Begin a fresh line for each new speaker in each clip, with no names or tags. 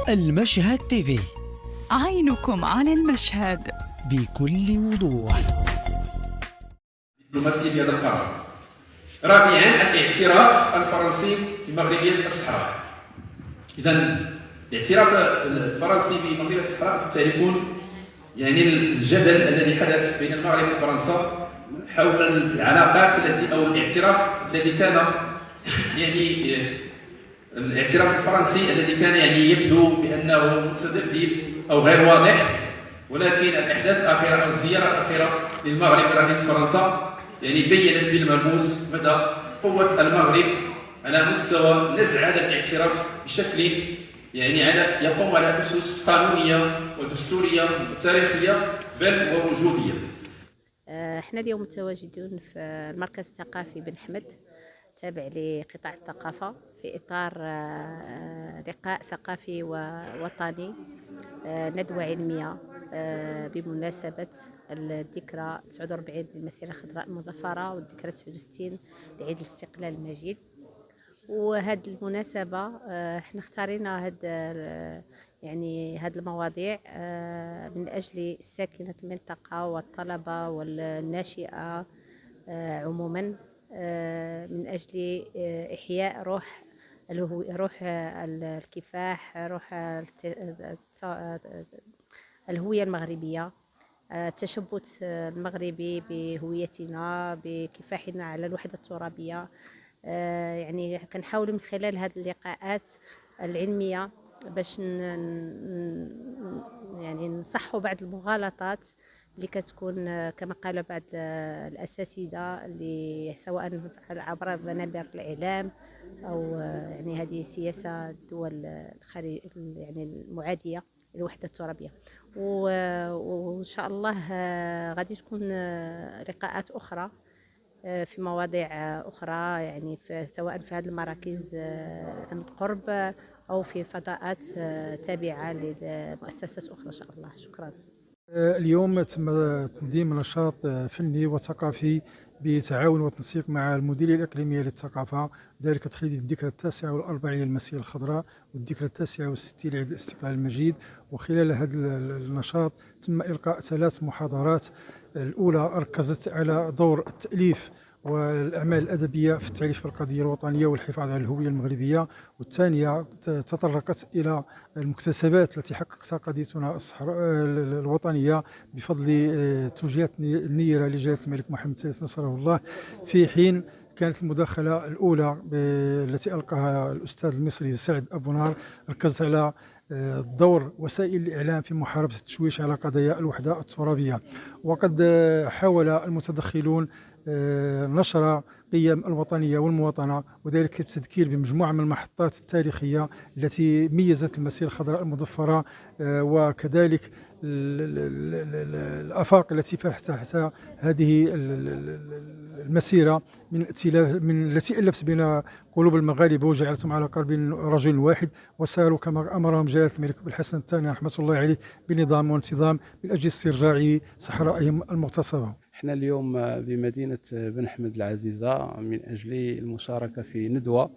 المشهد تيفي،
عينكم على المشهد
بكل وضوح.
دبلوماسية ديال القرار. رابعا، الاعتراف الفرنسي بمغربية الصحراء. إذا الاعتراف الفرنسي بمغربية الصحراء تعرفون يعني الجدل الذي حدث بين المغرب وفرنسا حول العلاقات التي او الاعتراف الذي كان يعني الاعتراف الفرنسي الذي كان يعني يبدو بانه متذبذب او غير واضح، ولكن الاحداث الاخيره او الزياره الاخيره للمغرب رئيس فرنسا يعني بينت بالملموس مدى قوه المغرب على مستوى نزع هذا الاعتراف بشكل يعني يقوم على اسس قانونيه ودستوريه وتاريخيه بل ووجوديه.
احنا اليوم متواجدون في المركز الثقافي بن حمد تابع لقطاع الثقافة في إطار لقاء ثقافي ووطني، ندوة علمية بمناسبة الذكرى 49 للمسيرة الخضراء المظفرة والذكرى 69 لعيد الاستقلال المجيد. وهذه المناسبة احنا اختارينا هاد المواضيع من أجل ساكنة المنطقة والطلبة والناشئة عموما، من أجل إحياء روح الكفاح، روح الهوية المغربية، التشبث المغربي بهويتنا بكفاحنا على الوحدة الترابية. يعني كنحاولوا من خلال هذه اللقاءات العلمية باش يعني نصحوا بعض المغالطات اللي كتكون كما قال بعض الأساتذة اللي سواء عبر منابر الإعلام أو يعني هذه سياسة الدول يعني المعادية للوحدة الترابية. وإن شاء الله غادي تكون لقاءات أخرى في مواضيع أخرى، يعني سواء في هذه المراكز عن القرب أو في فضاءات تابعة لمؤسسات أخرى إن شاء الله. شكرا.
اليوم تم تنظيم نشاط فني وثقافي بتعاون وتنسيق مع المديرية الإقليمية للثقافة، ذلك تخليد الذكرى 49 للمسيرة الخضراء والذكرى 69 لعيد الاستقلال المجيد. وخلال هذا النشاط تم إلقاء 3 محاضرات. الأولى ركزت على دور التأليف والأعمال الأدبية في التعريف بالقضية الوطنية والحفاظ على الهوية المغربية، والثانية تطرقت إلى المكتسبات التي حققتها قضيتنا الوطنية بفضل توجيهات النيرة لجلالة الملك محمد الثالث نصره الله. في حين كانت المداخلة الأولى التي ألقاها الأستاذ المصري سعد أبو نار ركزت على دور وسائل الإعلام في محاربة التشويش على قضايا الوحدة الترابية. وقد حاول المتدخلون نشر قيم الوطنية والمواطنة، وذلك بالتذكير بمجموعة من المحطات التاريخية التي ميزت المسيرة الخضراء المظفرة، وكذلك الآفاق التي فتحتها هذه المسيرة من التي ألفت بين قلوب المغاربة وجعلتهم على قلب رجل واحد، وساروا كما أمرهم جلالة الملك بالحسن الثاني رحمة الله عليه بنظام وانتظام من أجل استرجاع صحرائهم المغتصبة.
احنا اليوم بمدينة بن حمد العزيزة من أجل المشاركة في ندوة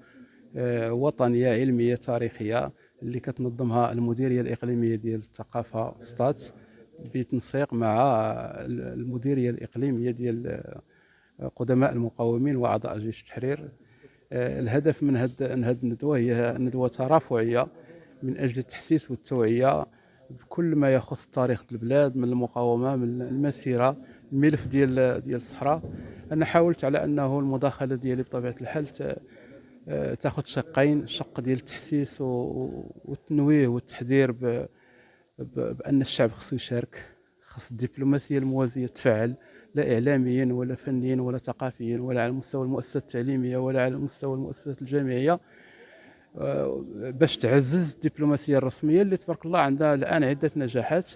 وطنية علمية تاريخية اللي كتنظمها المديرية الإقليمية ديال الثقافة ستات بتنسيق مع المديرية الإقليمية ديال قدماء المقاومين وأعضاء جيش التحرير. الهدف من هذه الندوة هي ندوة ترافعية من أجل التحسيس والتوعية بكل ما يخص تاريخ البلاد، من المقاومة، من المسيرة، الملف ديال الصحراء. أنا حاولت على أنه المداخلة ديالي بطبيعة الحال تاخذ شقين، الشق ديال التحسيس والتنويه والتحذير بأن الشعب خصو يشارك، خص الدبلوماسية الموازية تفعل، لا إعلاميا ولا فنيا ولا ثقافيا ولا على مستوى المؤسسات التعليمية ولا على مستوى المؤسسات الجامعية، باش تعزز الدبلوماسية الرسمية اللي تبارك الله عندها الآن عدة نجاحات.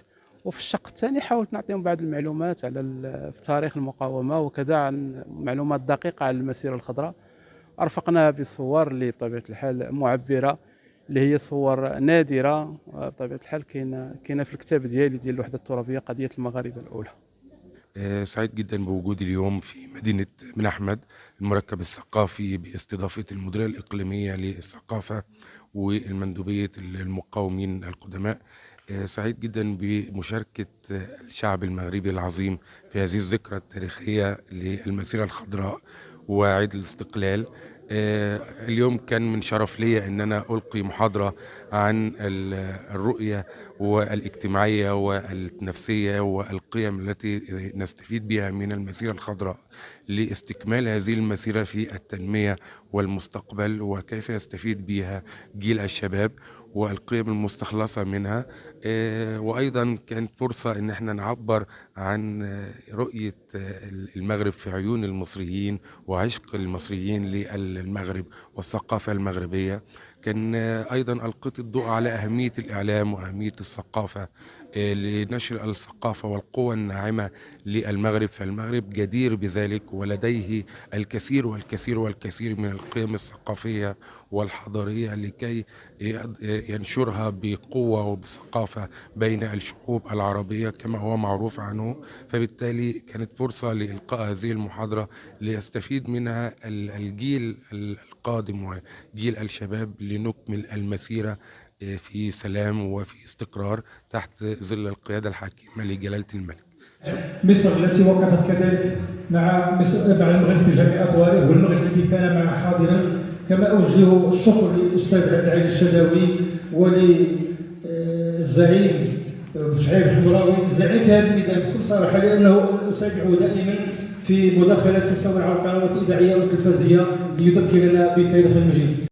وفي الشق الثاني حاولت نعطيهم بعض المعلومات على في تاريخ المقاومة وكذا عن معلومات دقيقة على المسيرة الخضراء. أرفقنا بصور اللي بطبيعة الحال معبرة، اللي هي صور نادرة بطبيعة الحال كاينة في الكتاب ديالي ديال الوحدة الترابية قضية المغاربة الأولى.
سعيد جدا بوجودي اليوم في مدينة بن أحمد المركب الثقافي باستضافة المديرية الإقليمية للثقافة والمندوبية المقاومين القدماء. سعيد جدا بمشاركة الشعب المغربي العظيم في هذه الذكرى التاريخية للمسيرة الخضراء وعيد الاستقلال. اليوم كان من شرف لي أن أنا ألقي محاضرة عن الرؤية والاجتماعية والنفسية والقيم التي نستفيد بها من المسيرة الخضراء لاستكمال هذه المسيرة في التنمية والمستقبل، وكيف يستفيد بها جيل الشباب والقيم المستخلصة منها. وأيضا كانت فرصة أن احنا نعبر عن رؤية المغرب في عيون المصريين وعشق المصريين للمغرب والثقافة المغربية. كان أيضا ألقيت الضوء على أهمية الإعلام وأهمية الثقافة لنشر الثقافة والقوة الناعمة للمغرب، فالمغرب جدير بذلك ولديه الكثير والكثير والكثير من القيم الثقافية والحضارية لكي ينشرها بقوة وبثقافة بين الشعوب العربية كما هو معروف عنه. فبالتالي كانت فرصة لإلقاء هذه المحاضرة ليستفيد منها الجيل القادم وجيل الشباب لنكمل المسيرة في سلام وفي استقرار تحت ظل القيادة الحكيمة لجلالة الملك.
مصر التي وقفت كذلك مع المغرب في جميع أطواره، والمغرب الذي كان معها حاضرا. كما أوجه الشكر للأستاذ عبد العزيز الشداوي وللزعيم شعيب الحمراوي الزعيم في هذا الميدان بكل صراحة، لأنه أتابعه دائما في مداخلات سواء على القنوات الإذاعية والتلفزيونية ليذكرنا بتاريخ المجيد.